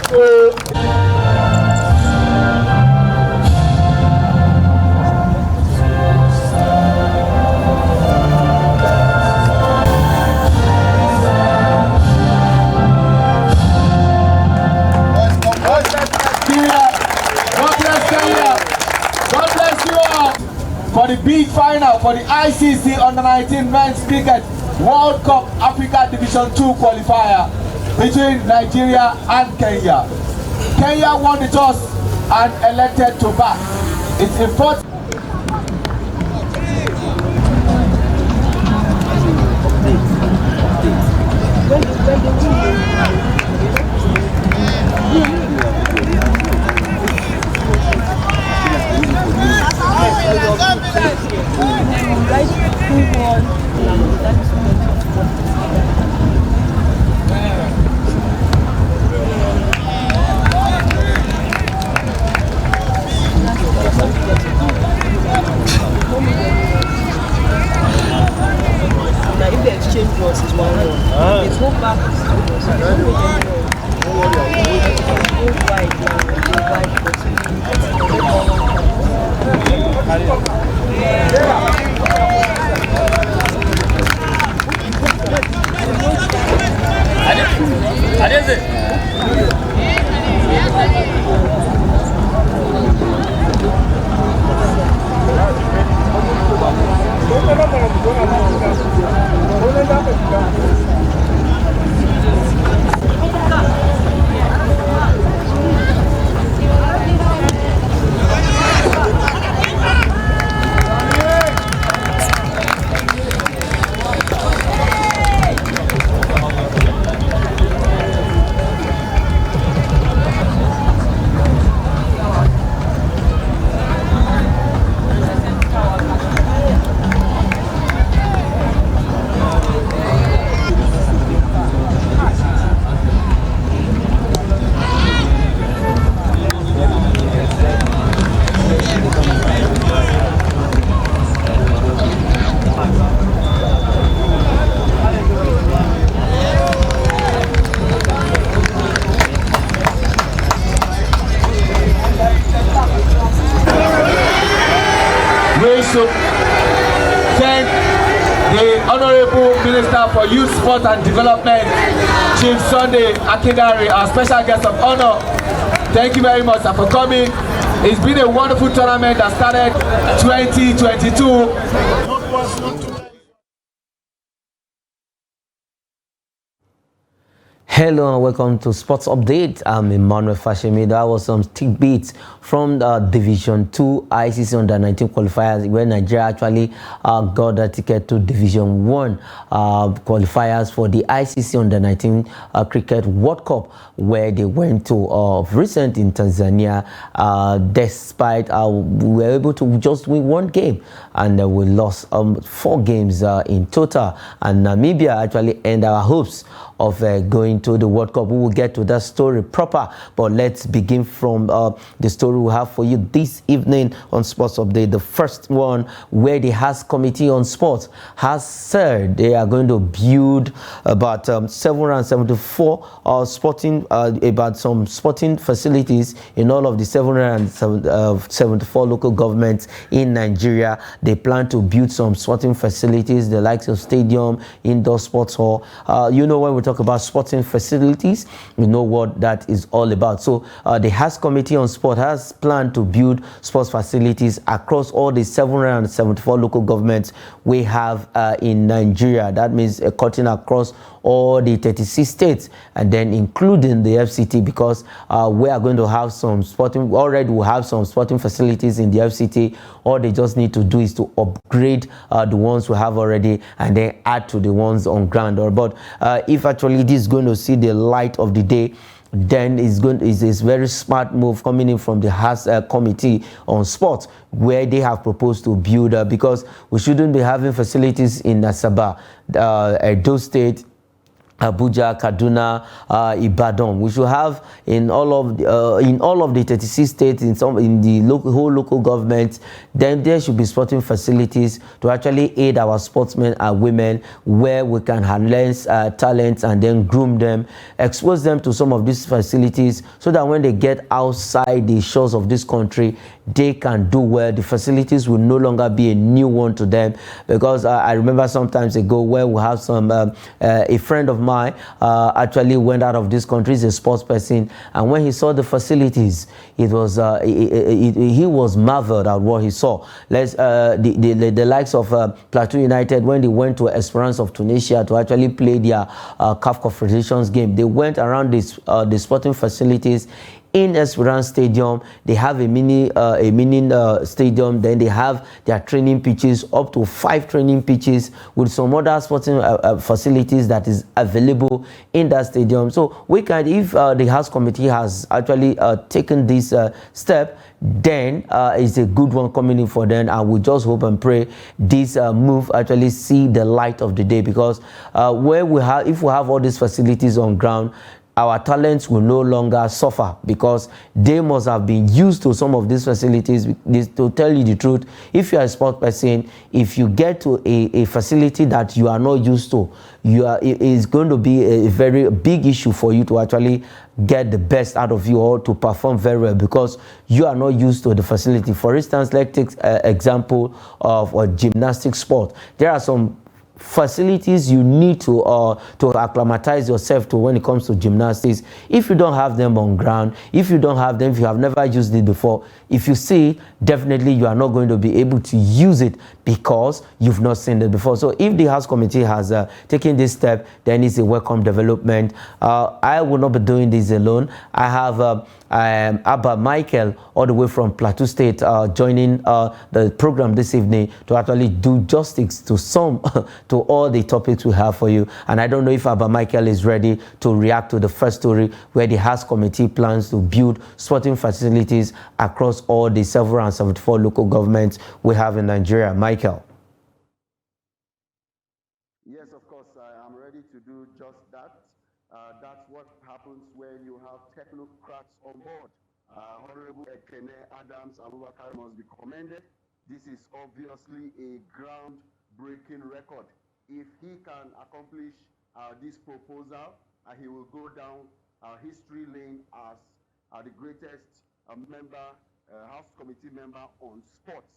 For the big final for the ICC Under-19 Men's Cricket World Cup Africa Division 2 qualifier between Nigeria and Kenya. Kenya won the toss and elected to bat. It's important. If the exchange was is 1-1, it's not back. Thank the Honorable Minister for Youth, Sport and Development, Chief Sunday Akindari, our special guest of honor. Thank you very much for coming. It's been a wonderful tournament that started 2022. Hello and welcome to Sports Update. I'm Emmanuel Fashemi. That was some tidbits from the Division 2 ICC Under-19 qualifiers, where Nigeria actually got a ticket to Division 1 qualifiers for the ICC Under-19 Cricket World Cup, where they went to recent in Tanzania. Despite we were able to just win one game, and we lost 4 games in total. And Namibia actually ended our hopes of going to the World Cup. We will get to that story proper, but let's begin from the story we have for you this evening on Sports Update. The first one, where the House Committee on Sports has said they are going to build about 774 about some sporting facilities in all of the 774 local governments in Nigeria. They plan to build some sporting facilities, the likes of stadium, indoor sports hall. You know, when we talk about sporting facilities, we know what that is all about. So the House Committee on Sport has planned to build sports facilities across all the 774 local governments we have in Nigeria. That means cutting across all the 36 states, and then including the FCT, because we are going to have some sporting, already we have some sporting facilities in the FCT. All they just need to do is to upgrade the ones we have already and then add to the ones on ground. But if actually this is going to see the light of the day, then it's a very smart move coming in from the House Committee on Sport, where they have proposed to build, because we shouldn't be having facilities in Asaba, Edo State, Abuja, Kaduna, Ibadan. We should have in all of the 36 states, in the whole local government. Then there should be sporting facilities to actually aid our sportsmen and women, where we can harness talents and then groom them, expose them to some of these facilities, so that when they get outside the shores of this country, they can do well. The facilities will no longer be a new one to them, because I remember sometimes ago where we have some a friend of mine actually went out of this country. He's a sports person, and when he saw the facilities, it was he was marveled at what he saw. The likes of Plateau United, when they went to Esperance of Tunisia to actually play their CAF Confederations game, they went around the sporting facilities in Esperance Stadium. They have a mini stadium. Then they have their training pitches, up to 5 training pitches, with some other sporting facilities that is available in that stadium. So we can, if the House Committee has actually taken this step, then it's a good one coming in for them, and we just hope and pray this move actually see the light of the day, because if we have all these facilities on ground, our talents will no longer suffer, because they must have been used to some of these facilities. To tell you the truth, if you are a sport person, if you get to a facility that you are not used to, it is going to be a very big issue for you to actually get the best out of you, or to perform very well, because you are not used to the facility. For instance, let's take example of a gymnastic sport. There are some facilities you need to acclimatize yourself to when it comes to gymnastics. If you don't have them on ground, if you have never used it before, if you see, definitely you are not going to be able to use it, because you've not seen it before. So if the House Committee has taken this step, then it's a welcome development. I will not be doing this alone. I have Abba Michael, all the way from Plateau State, joining the program this evening to actually do justice to to all the topics we have for you. And I don't know if Abba Michael is ready to react to the first story, where the House Committee plans to build sporting facilities across all the 774 local governments we have in Nigeria. Michael. Yes, of course, I'm ready to do just that. That's what happens when you have technocrats on board. Honorable Ekene Adams Abubakar must be commended. This is obviously a groundbreaking record. If he can accomplish this proposal, he will go down history lane as the greatest House Committee member on sports.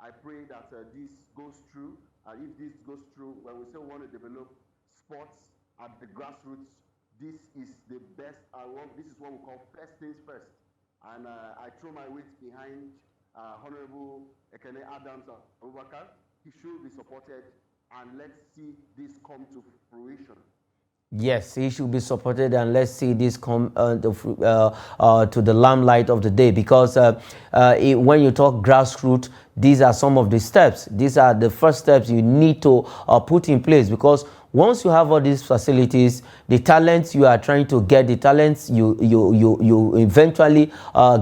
I pray that this goes through. If this goes through, when we say we want to develop sports at the grassroots, this is the best. This is what we call first things first. And I throw my weight behind Honorable Ekene Adams Abubakar. He should be supported, and let's see this come to fruition. Yes, he should be supported, and let's see this come to the limelight of the day, because when you talk grassroots, these are some of the steps. These are the first steps you need to put in place, because once you have all these facilities, the talents you are trying to get, the talents you eventually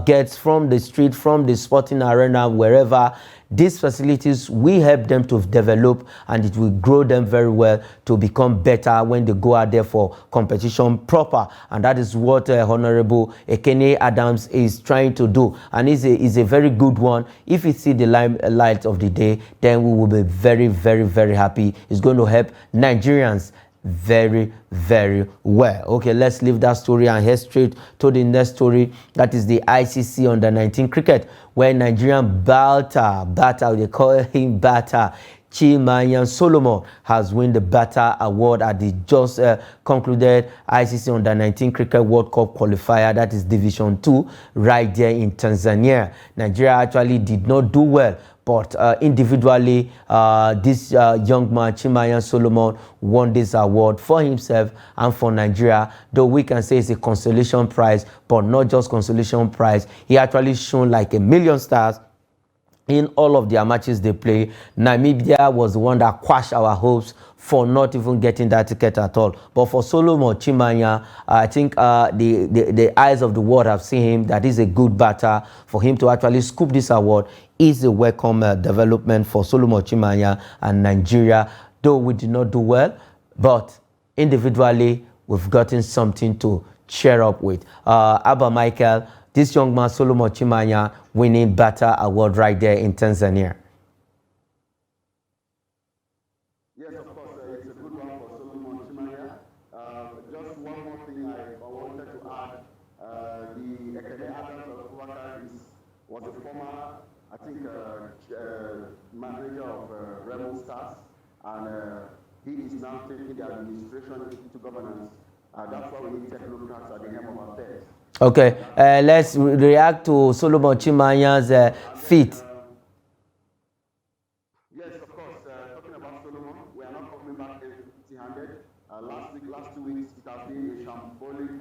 get from the street, from the sporting arena, wherever, these facilities will help them to develop, and it will grow them very well to become better when they go out there for competition proper. And that is what Honorable Ekene Adams is trying to do, and is a very good one. If you see the light of the day, then we will be very, very, very happy. It's going to help Nigerians very, very well. Okay, let's leave that story and head straight to the next story. That is the ICC Under-19 cricket, where Nigerian batter, they call him batter, Chimanyan Solomon, has won the batter award at the just concluded ICC Under-19 Cricket World Cup qualifier, that is Division 2, right there in Tanzania. Nigeria actually did not do well, but individually, this young man, Chimanyan Solomon, won this award for himself and for Nigeria, though we can say it's a consolation prize, but not just consolation prize. He actually shone like $1 million in all of their matches they play. Namibia was the one that quashed our hopes for not even getting that ticket at all. But for Solomon Chimanya, I think the eyes of the world have seen him. That is a good batter. For him to actually scoop this award is a welcome development for Solomon Chimanya and Nigeria. Though we did not do well, but individually, we've gotten something to cheer up with. Abba Michael, this young man, Solomon Chimanya, winning Bata Award right there in Tanzania. Yes, of course, it's a good one for Solomon Chimanya. Just one more thing I wanted to add. The Ekene Adams of Wakar was a former, I think, manager of Rebel Stars, and he is now taking the administration into governance. That's why we need technocrats at the helm of affairs. Okay, let's react to Solomon Chimanya's feat. Yes, of course. Talking about Solomon, we are not coming back empty-handed. Last 2 weeks, it has been a shambolic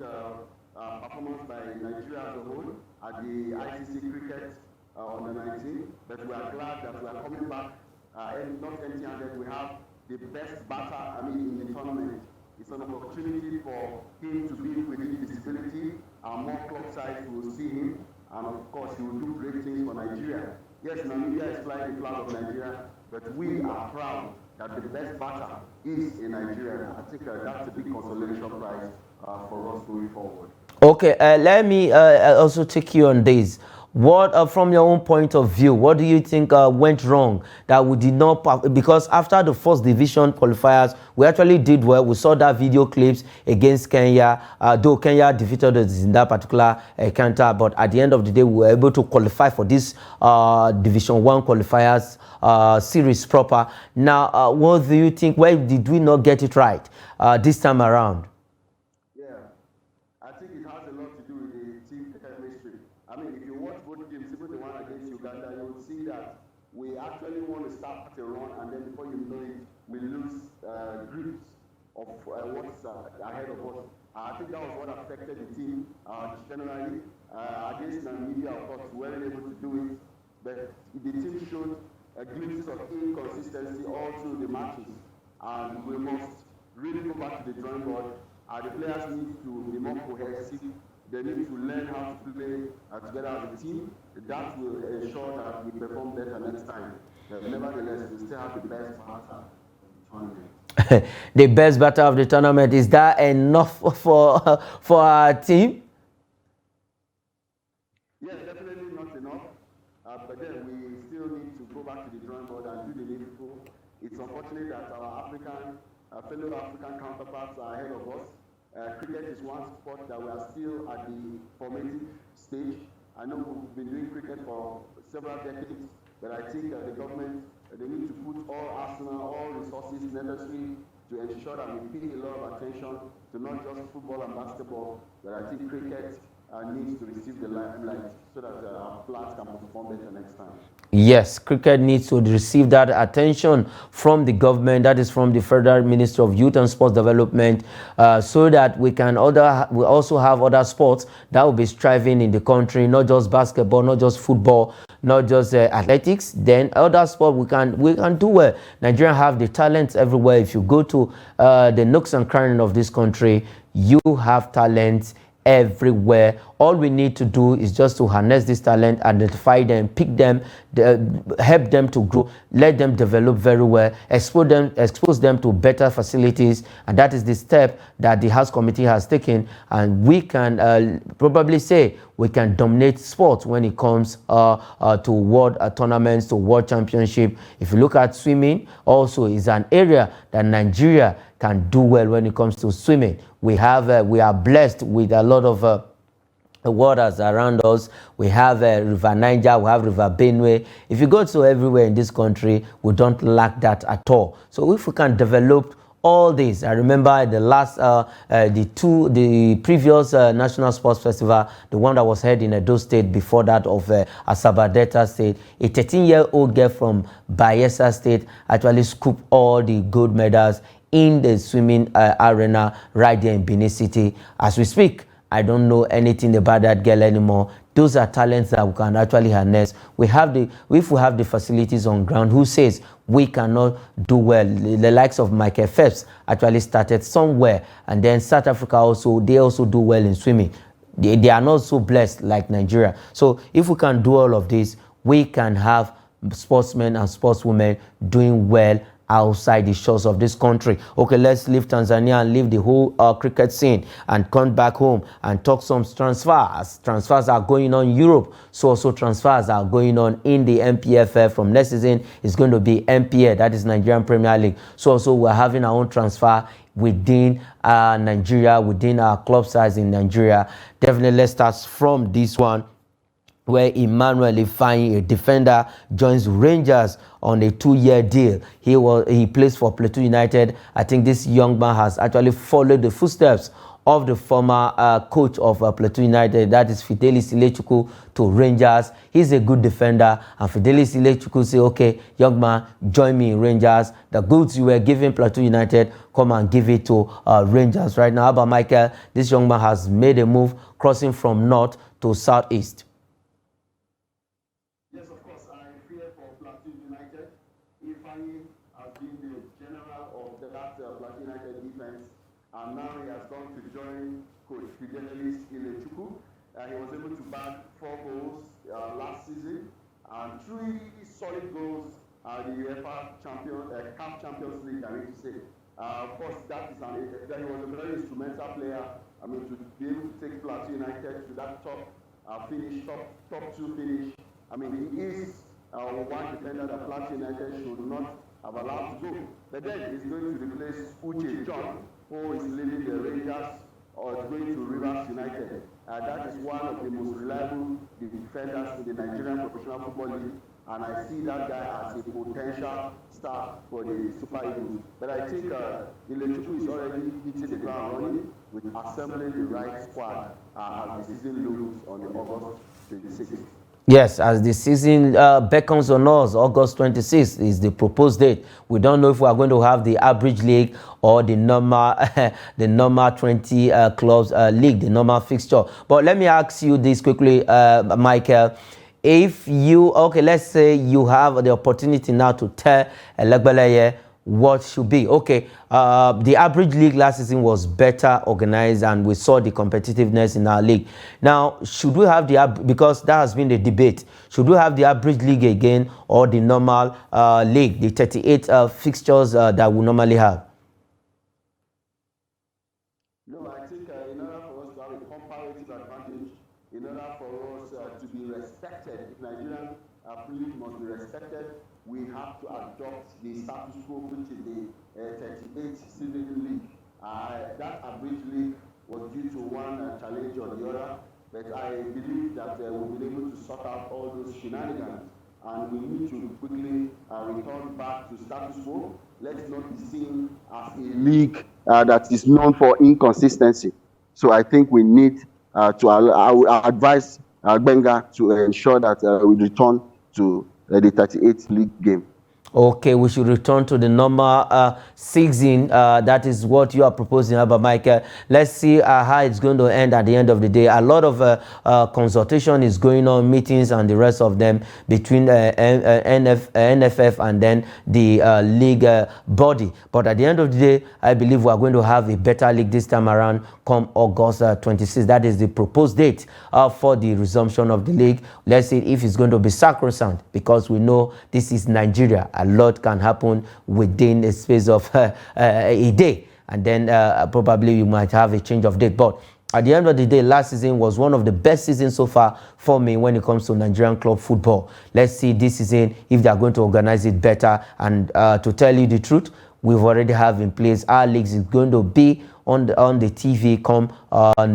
performance by Nigeria as a whole at the ICC cricket under 19. But we are glad that we are coming back not empty-handed. We have the best batter, in the tournament. It's an opportunity for him to be within visibility, and more club sides will see him, and of course he will do great things for Nigeria. Yes, Namibia is flying the flag of Nigeria, but we are proud that the best batter is in Nigeria. I think that's a big consolation prize for us going forward. Okay, let me also take you on this. What, from your own point of view, what do you think went wrong that we did not, because after the first division qualifiers, we actually did well. We saw that video clips against Kenya, though Kenya defeated us in that particular encounter, but at the end of the day, we were able to qualify for this Division 1 qualifiers series proper. Now, what do you think, why did we not get it right this time around? I think it has a lot to do with the team chemistry. If you watch both games, even the one against Uganda, you will see that we actually want to start a run, and then before you know it, we lose grips of what's ahead of us. I think that was what affected the team generally. Against Namibia, of course, we weren't able to do it, but the team showed glimpses of inconsistency all through the matches, and we must really go back to the drawing board. The players need to be more cohesive. They need to learn how to play together as a team. That will ensure that we perform better next time. Nevertheless, we still have the best batter of the tournament. The best batter of the tournament. Is that enough for our team? Yes, definitely not enough. But then we still need to go back to the drawing board and do the needful. It's unfortunate that our fellow African counterparts are ahead of us. Cricket is one sport that we are still at the formative stage. I know we've been doing cricket for several decades, but I think the government, they need to put all arsenal, all resources necessary to ensure that we pay a lot of attention to not just football and basketball, but I think cricket needs to receive the limelight so that our players can perform better next time. Yes, cricket needs to receive that attention from the government, that is from the Federal Ministry of Youth and Sports Development, so that we can we also have other sports that will be striving in the country, not just basketball, not just football, not just athletics. Then other sports we can do well. Nigeria have the talents everywhere. If you go to the nooks and crannies of this country, you have talents everywhere. All we need to do is just to harness this talent, identify them, pick them, help them to grow, let them develop very well, expose them to better facilities, and that is the step that the House Committee has taken. And we can probably say we can dominate sports when it comes to world tournaments, to world championship. If you look at swimming, also is an area that Nigeria can do well when it comes to swimming. We are blessed with a lot of waters around us. We have River Niger, we have River Benue. If you go to everywhere in this country, we don't lack that at all. So if we can develop all this, I remember the last, the previous National Sports Festival, the one that was held in Edo State before that of Asaba Delta State, a 13-year-old girl from Bayelsa State actually scooped all the gold medals in the swimming arena right there in Benin City. As we speak, I don't know anything about that girl anymore. Those are talents that we can actually harness. If we have the facilities on ground, who says we cannot do well? The likes of Michael Phelps actually started somewhere, and then South Africa also do well in swimming. They are not so blessed like Nigeria. So if we can do all of this, we can have sportsmen and sportswomen doing well outside the shores of this country. Okay, let's leave Tanzania and leave the whole cricket scene and come back home and talk some transfers. Transfers are going on in Europe, so also transfers are going on in the NPFL. From next season, it's going to be NPL, that is Nigerian Premier League. So also we're having our own transfer within Nigeria, within our club size in Nigeria. Definitely, let's start from this one, where Emmanuel Ifeanyi, a defender, joins Rangers on a 2-year deal. He plays for Plateau United. I think this young man has actually followed the footsteps of the former coach of Plateau United, that is Fidelis Ilechukwu, to Rangers. He's a good defender, and Fidelis Ilechukwu say, okay, young man, join me in Rangers. The goods you were giving Plateau United, come and give it to Rangers. Right now, Abba Michael, this young man has made a move, crossing from north to southeast. Yes, of course, I fear for Plateau United. Ifeanyi has been the general of that Plateau United defense, and now he has gone to join Coach Fidelis Ilechukwu. He was able to bag 4 goals last season and 3 solid goals the UEFA CAF Champions League, I need to say. Of course, that he was a very instrumental player. I mean, to be able to take Plateau United to that top 2 finish. I mean, he is one defender that Plateau United should not have allowed to go. But then he's going to replace Uche John, who is leaving the Rangers or is going to Rivers United. That is one of the most reliable defenders in the Nigerian Professional Football League, and I see that guy as a potential star for the Super Eagles. But I think Ilechukwu is already hitting the ground running with assembling the right squad as the season looks on August 26th. Yes, as the season beckons on us, August 26th is the proposed date. We don't know if we are going to have the average league or the normal, the normal 20 clubs league, the normal fixture. But let me ask you this quickly, Michael. If you, okay, let's say you have the opportunity now to tell Elegbeleye what should be. Okay, the average league last season was better organized, and we saw the competitiveness in our league. Now, should we have the, because that has been the debate, should we have the average league again or the normal league, the 38 fixtures that we normally have? No, I think in order for us to have a comparative advantage, in order for us to be respected, if Nigerian league must be respected, we have to adopt the status quo, which is the 38 season league. That average league was due to one challenge or the other, but I believe that we'll be able to sort out all those shenanigans, and we need to quickly return back to status quo. Let's not be seen as a league that is known for inconsistency. So I think we need I would advise Benga to ensure that we return to the 38th league game. Okay, we should return to the normal season. That is what you are proposing, Abba Michael. Let's see how it's going to end at the end of the day. A lot of consultation is going on, meetings and the rest of them between NFF and then the league body. But at the end of the day, I believe we are going to have a better league this time around come August 26th. That is the proposed date for the resumption of the league. Let's see if it's going to be sacrosanct, because we know this is Nigeria. A lot can happen within a space of a day, and then probably you might have a change of date. But at the end of the day, last season was one of the best seasons so far for me when it comes to Nigerian club football. Let's see this season if they are going to organize it better. And to tell you the truth, we've already have in place our leagues is going to be on the TV come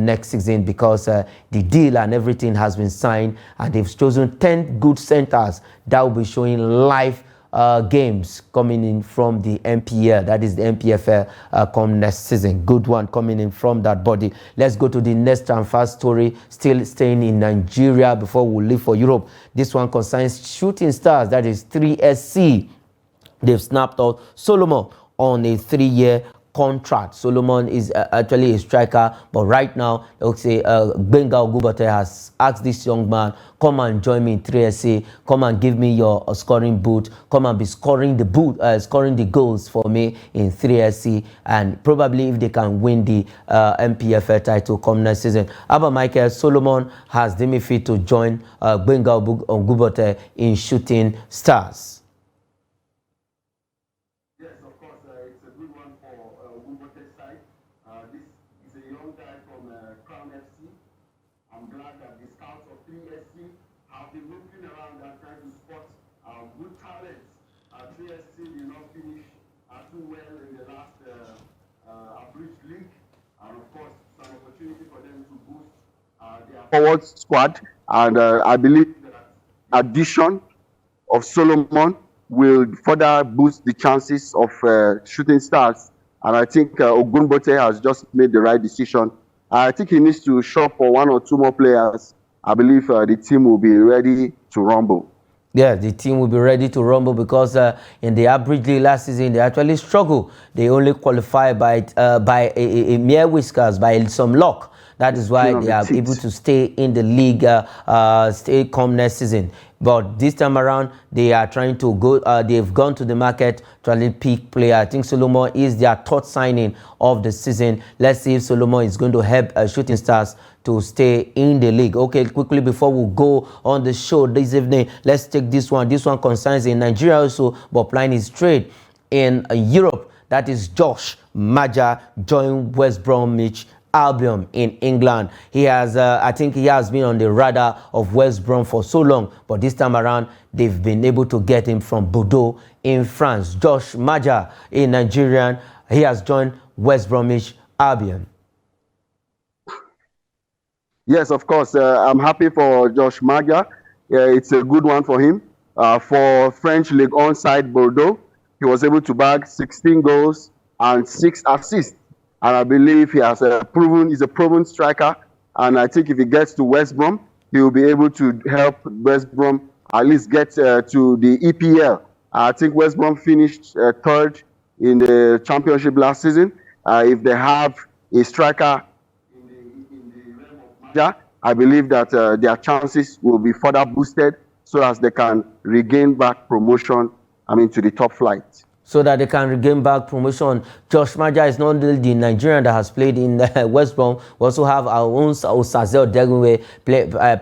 next season, because the deal and everything has been signed, and they've chosen 10 good centers that will be showing live games coming in from the NPL, that is the NPFL, come next season. Good one coming in from that body. Let's go to the next transfer story, still staying in Nigeria before we leave for Europe. This one concerns Shooting Stars, that is 3SC. They've snapped out Solomon on a 3-year contract. Solomon is actually a striker, but right now, let's say Benga Ogubate has asked this young man, come and join me in 3SC, come and give me your scoring boot, come and be scoring the goals for me in 3SC, and probably if they can win the MPFL title come next season. Abba Michael, Solomon has deemed fit to join Benga Ogubate in Shooting Stars. Yes, This is a young guy from Crown FC. I'm glad that the scouts of 3SC have been looking around and trying to spot good talents. 3SC did not finish too well in the last abridged league, and of course, it's an opportunity for them to boost their forward squad. And I believe that addition of Solomon will further boost the chances of shooting stars. And I think Ogunbote has just made the right decision. I think he needs to shop for one or two more players. I believe the team will be ready to rumble. Yeah, the team will be ready to rumble because in the average league last season, they actually struggled. They only qualify by a mere whiskers, by some luck. That is why they are able to stay in the league, stay come next season. But this time around, they are trying to go, they've gone to the market to really pick player. I think Solomon is their third signing of the season. Let's see if Solomon is going to help Shooting Stars to stay in the league. Okay, quickly before we go on the show this evening, let's take this one. This one concerns in Nigeria also, but playing his trade in Europe. That is Josh Maja joined West Bromwich Albion in England. He has, I think he has been on the radar of West Brom for so long, but this time around, they've been able to get him from Bordeaux in France. Josh Maja, a Nigerian, he has joined West Bromwich Albion. Yes, of course. I'm happy for Josh Maja. It's a good one for him. For French League on side Bordeaux, he was able to bag 16 goals and 6 assists. And I believe he has he's a proven striker. And I think if he gets to West Brom, he will be able to help West Brom at least get to the EPL. I think West Brom finished third in the championship last season. If they have a striker in the realm of Maja, I believe that their chances will be further boosted so as they can regain back promotion, to the top flight. So that they can regain back promotion. Josh Maja is not only the Nigerian that has played in West Brom. We also have our own Osazel Degunwe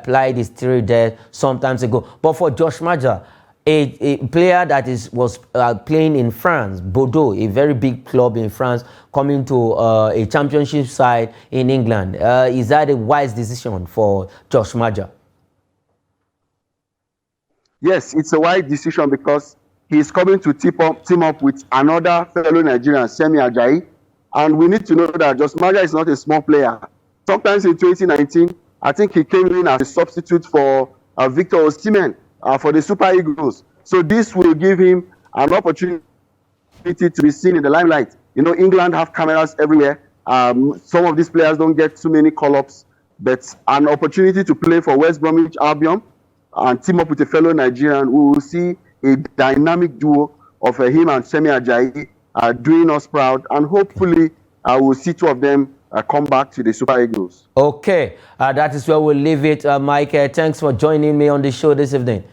played his theory there some times ago. But for Josh Maja, a player that was playing in France, Bordeaux, a very big club in France, coming to a championship side in England, is that a wise decision for Josh Maja? Yes, it's a wise decision because he's coming to team up with another fellow Nigerian, Semi Ajayi. And we need to know that Josh Maja is not a small player. Sometimes in 2019, I think he came in as a substitute for Victor Osimhen for the Super Eagles. So this will give him an opportunity to be seen in the limelight. England have cameras everywhere. Some of these players don't get too many call-ups, but an opportunity to play for West Bromwich Albion and team up with a fellow Nigerian, we will see a dynamic duo of him and Semi Ajayi doing us proud, and hopefully we'll see two of them come back to the Super Eagles. Okay, that is where we'll leave it. Mike, thanks for joining me on the show this evening.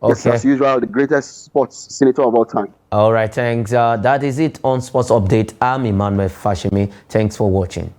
Okay. Yes, as usual, the greatest sports senator of all time. All right, thanks. That is it on Sports Update. I'm Emmanuel Fashimi. Thanks for watching.